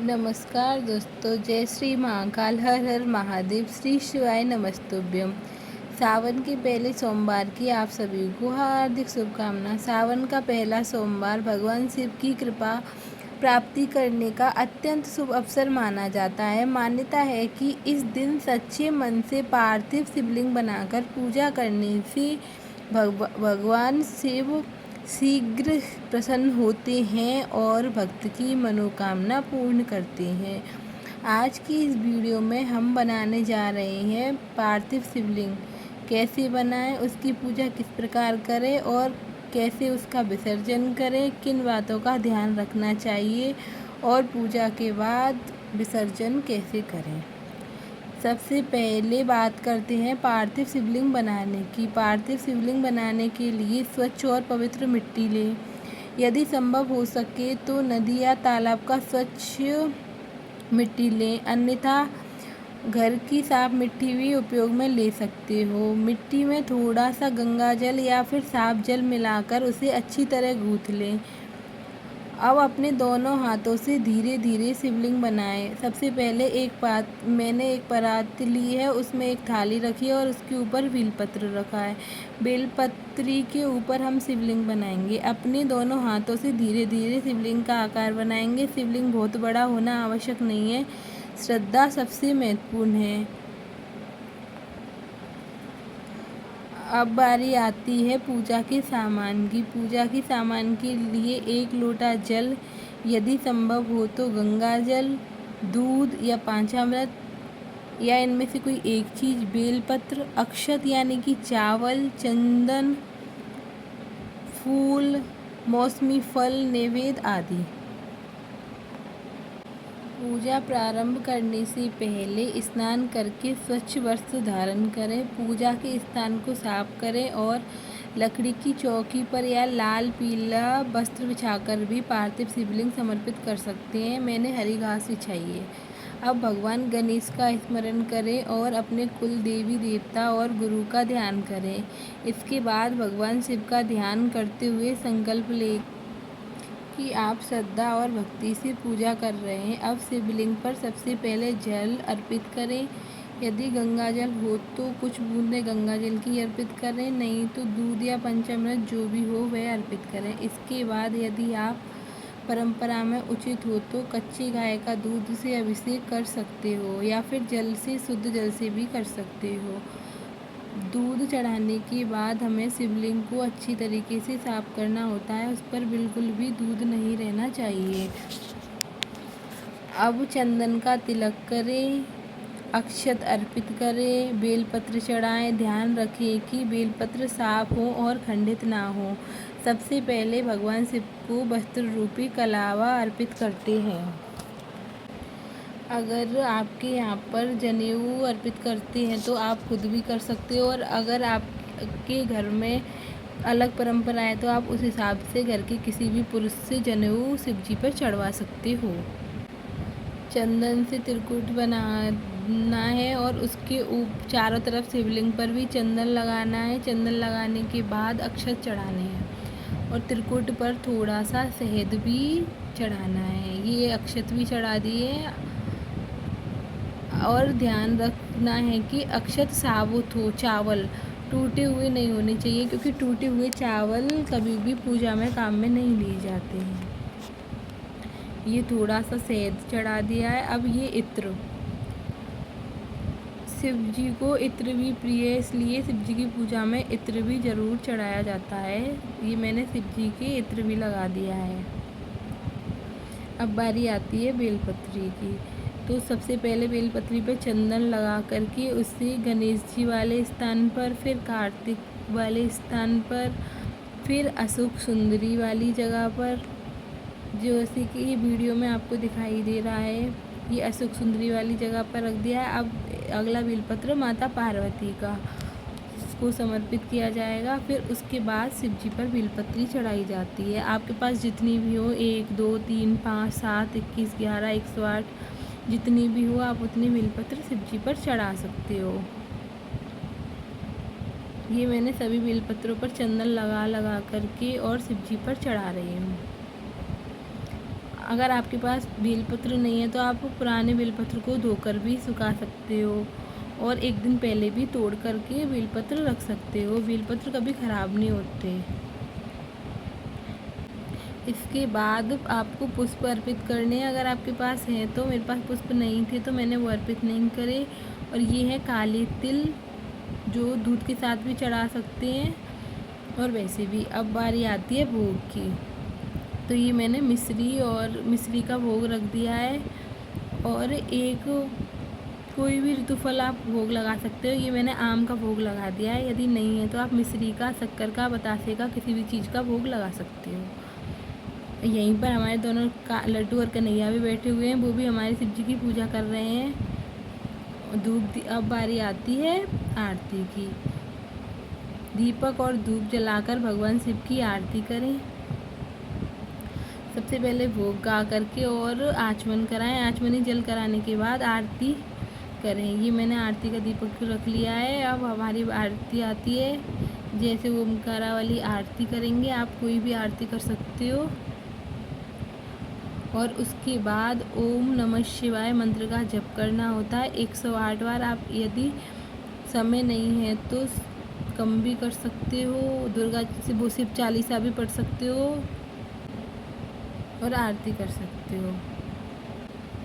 नमस्कार दोस्तों, जय श्री महाकाल, हर हर महादेव, श्री शिवाय नमस्तुभ्यम। सावन के पहले सोमवार की आप सभी को हार्दिक शुभकामनाएं। सावन का पहला सोमवार भगवान शिव की कृपा प्राप्ति करने का अत्यंत शुभ अवसर माना जाता है। मान्यता है कि इस दिन सच्चे मन से पार्थिव शिवलिंग बनाकर पूजा करने से भगवान शिव शीघ्र प्रसन्न होते हैं और भक्त की मनोकामना पूर्ण करते हैं। आज की इस वीडियो में हम बनाने जा रहे हैं पार्थिव शिवलिंग। कैसे बनाएं, उसकी पूजा किस प्रकार करें और कैसे उसका विसर्जन करें, किन बातों का ध्यान रखना चाहिए और पूजा के बाद विसर्जन कैसे करें। सबसे पहले बात करते हैं पार्थिव शिवलिंग बनाने की। पार्थिव शिवलिंग बनाने के लिए स्वच्छ और पवित्र मिट्टी लें। यदि संभव हो सके तो नदी या तालाब का स्वच्छ मिट्टी लें, अन्यथा घर की साफ मिट्टी भी उपयोग में ले सकते हो। मिट्टी में थोड़ा सा गंगा जल या फिर साफ जल मिलाकर उसे अच्छी तरह गूँथ लें। अब अपने दोनों हाथों से धीरे धीरे शिवलिंग बनाएं। सबसे पहले मैंने एक परात ली है, उसमें एक थाली रखी है और उसके ऊपर बेलपत्र रखा है। बेलपत्री के ऊपर हम शिवलिंग बनाएंगे। अपने दोनों हाथों से धीरे धीरे शिवलिंग का आकार बनाएंगे। शिवलिंग बहुत बड़ा होना आवश्यक नहीं है, श्रद्धा सबसे महत्वपूर्ण है। अब बारी आती है पूजा के सामान की। पूजा के सामान के लिए 1 लोटा जल, यदि संभव हो तो गंगा जल, दूध या पंचामृत या इनमें से कोई एक चीज़, बेलपत्र, अक्षत यानी कि चावल, चंदन, फूल, मौसमी फल, नैवेद्य आदि। पूजा प्रारंभ करने से पहले स्नान करके स्वच्छ वस्त्र धारण करें। पूजा के स्थान को साफ करें और लकड़ी की चौकी पर या लाल पीला वस्त्र बिछाकर भी पार्थिव शिवलिंग समर्पित कर सकते हैं। मैंने हरी घास बिछाई है। अब भगवान गणेश का स्मरण करें और अपने कुल देवी देवता और गुरु का ध्यान करें। इसके बाद भगवान शिव का ध्यान करते हुए संकल्प लें कि आप श्रद्धा और भक्ति से पूजा कर रहे हैं। अब शिवलिंग पर सबसे पहले जल अर्पित करें। यदि गंगा जल हो तो कुछ बूंदें गंगा जल की अर्पित करें, नहीं तो दूध या पंचामृत जो भी हो वह अर्पित करें। इसके बाद यदि आप परंपरा में उचित हो तो कच्ची गाय का दूध से अभिषेक कर सकते हो या फिर जल से, शुद्ध जल से भी कर सकते हो। दूध चढ़ाने के बाद हमें शिवलिंग को अच्छी तरीके से साफ करना होता है, उस पर बिल्कुल भी दूध नहीं रहना चाहिए। अब चंदन का तिलक करें, अक्षत अर्पित करें, बेलपत्र चढ़ाएं। ध्यान रखें कि बेलपत्र साफ हो और खंडित ना हो। सबसे पहले भगवान शिव को वस्त्र रूपी कलावा अर्पित करते हैं। अगर आपके यहाँ पर जनेऊ अर्पित करते हैं तो आप खुद भी कर सकते हो, और अगर आपके घर में अलग परंपरा है तो आप उस हिसाब से घर के किसी भी पुरुष से जनेऊ शिव जी पर चढ़वा सकते हो। चंदन से त्रिकूट बनाना है और उसके चारों तरफ शिवलिंग पर भी चंदन लगाना है। चंदन लगाने के बाद अक्षत चढ़ाने हैं और त्रिकूट पर थोड़ा सा शहद भी चढ़ाना है। ये अक्षत भी चढ़ा दिए और ध्यान रखना है कि अक्षत साबुत हो, चावल टूटे हुए नहीं होने चाहिए, क्योंकि टूटे हुए चावल कभी भी पूजा में काम में नहीं लिए जाते हैं। ये थोड़ा सा शहद चढ़ा दिया है। अब ये इत्र, शिव जी को इत्र भी प्रिय है, इसलिए शिव जी की पूजा में इत्र भी ज़रूर चढ़ाया जाता है। ये मैंने शिव जी के इत्र भी लगा दिया है। अब बारी आती है बेलपत्री की। तो सबसे पहले बेलपत्री पर चंदन लगा करके उससे गणेश जी वाले स्थान पर, फिर कार्तिक वाले स्थान पर, फिर अशोक सुंदरी वाली जगह पर, जैसे कि ये वीडियो में आपको दिखाई दे रहा है, ये अशोक सुंदरी वाली जगह पर रख दिया है। अब अगला बेलपत्र माता पार्वती का को समर्पित किया जाएगा। फिर उसके बाद शिव जी पर बेलपत्री चढ़ाई जाती है। आपके पास जितनी भी हो, 1 2 3 5 7 21 11 108 जितनी भी हो, आप उतनी बेलपत्र शिव जी पर चढ़ा सकते हो। ये मैंने सभी बेलपत्रों पर चंदन लगा करके और शिव जी पर चढ़ा रही हूँ। अगर आपके पास बेलपत्र नहीं है तो आप पुराने बेलपत्र को धोकर भी सुखा सकते हो और एक दिन पहले भी तोड़ करके बेलपत्र रख सकते हो। बेलपत्र कभी ख़राब नहीं होते। इसके बाद आपको पुष्प अर्पित करने हैं। अगर आपके पास है तो, मेरे पास पुष्प नहीं थे तो मैंने वो अर्पित नहीं करे। और ये है काले तिल, जो दूध के साथ भी चढ़ा सकते हैं और वैसे भी। अब बारी आती है भोग की। तो ये मैंने मिश्री का भोग रख दिया है। और एक कोई भी ऋतुफल आप भोग लगा सकते हो। ये मैंने आम का भोग लगा दिया है। यदि नहीं है तो आप मिश्री का, शक्कर का, बतासे का, किसी भी चीज़ का भोग लगा सकते हो। यहीं पर हमारे दोनों का लड्डू और कन्हैया भी बैठे हुए हैं, वो भी हमारे शिव जी की पूजा कर रहे हैं। अब बारी आती है आरती की। दीपक और धूप जलाकर भगवान शिव की आरती करें। सबसे पहले भोग गा करके और आचमन कराएं। आचमनी जल कराने के बाद आरती करें। ये मैंने आरती का दीपक रख लिया है। अब हमारी आरती आती है, जैसे ओमकारा वाली आरती करेंगे। आप कोई भी आरती कर सकते हो। और उसके बाद ओम नमः शिवाय मंत्र का जप करना होता है 108 बार। आप यदि समय नहीं है तो कम भी कर सकते हो। दुर्गा से वो शिव चालीसा भी पढ़ सकते हो और आरती कर सकते हो।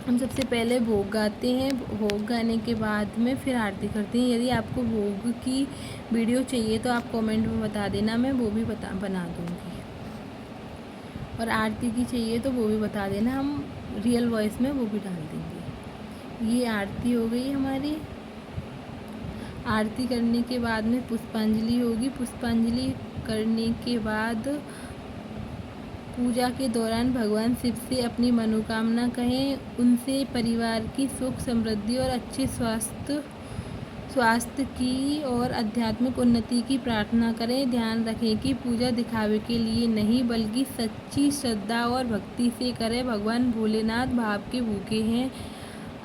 हम सबसे पहले भोग गाते हैं। भोग गाने के बाद में फिर आरती करते हैं। यदि आपको भोग की वीडियो चाहिए तो आप कमेंट में बता देना, मैं वो भी बना दूँगी। और आरती की चाहिए तो वो भी बता देना, हम रियल वॉइस में वो भी डाल देंगे। ये आरती हो गई हमारी। आरती करने के बाद में पुष्पांजलि होगी। पुष्पांजलि करने के बाद पूजा के दौरान भगवान शिव से अपनी मनोकामना कहें। उनसे परिवार की सुख समृद्धि और अच्छे स्वास्थ्य की और आध्यात्मिक उन्नति की प्रार्थना करें। ध्यान रखें कि पूजा दिखावे के लिए नहीं बल्कि सच्ची श्रद्धा और भक्ति से करें। भगवान भोलेनाथ भाव के भूखे हैं।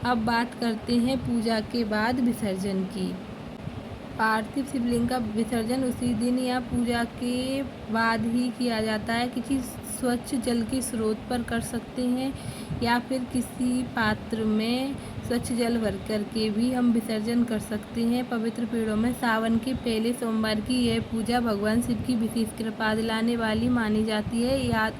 अब बात करते हैं पूजा के बाद विसर्जन की। पार्थिव शिवलिंग का विसर्जन उसी दिन या पूजा के बाद ही किया जाता है। किसी स्वच्छ जल के स्रोत पर कर सकते हैं या फिर किसी पात्र में स्वच्छ जल भर करके भी हम विसर्जन कर सकते हैं। पवित्र पेड़ों में सावन के पहले सोमवार की यह पूजा भगवान शिव की विशेष कृपा दिलाने वाली मानी जाती है।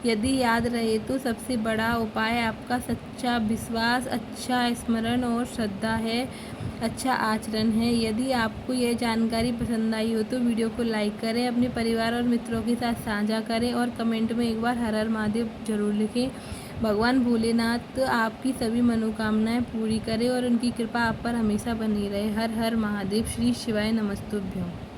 यदि याद रहे तो सबसे बड़ा उपाय आपका सच्चा विश्वास, अच्छा स्मरण और श्रद्धा है, अच्छा आचरण है। यदि आपको यह जानकारी पसंद आई हो तो वीडियो को लाइक करें, अपने परिवार और मित्रों के साथ साझा करें और कमेंट में एक बार हर हर महादेव जरूर लिखें। भगवान भोलेनाथ आपकी सभी मनोकामनाएं पूरी करें और उनकी कृपा आप पर हमेशा बनी रहे। हर हर महादेव। श्री शिवाय नमस्तुभ्यं।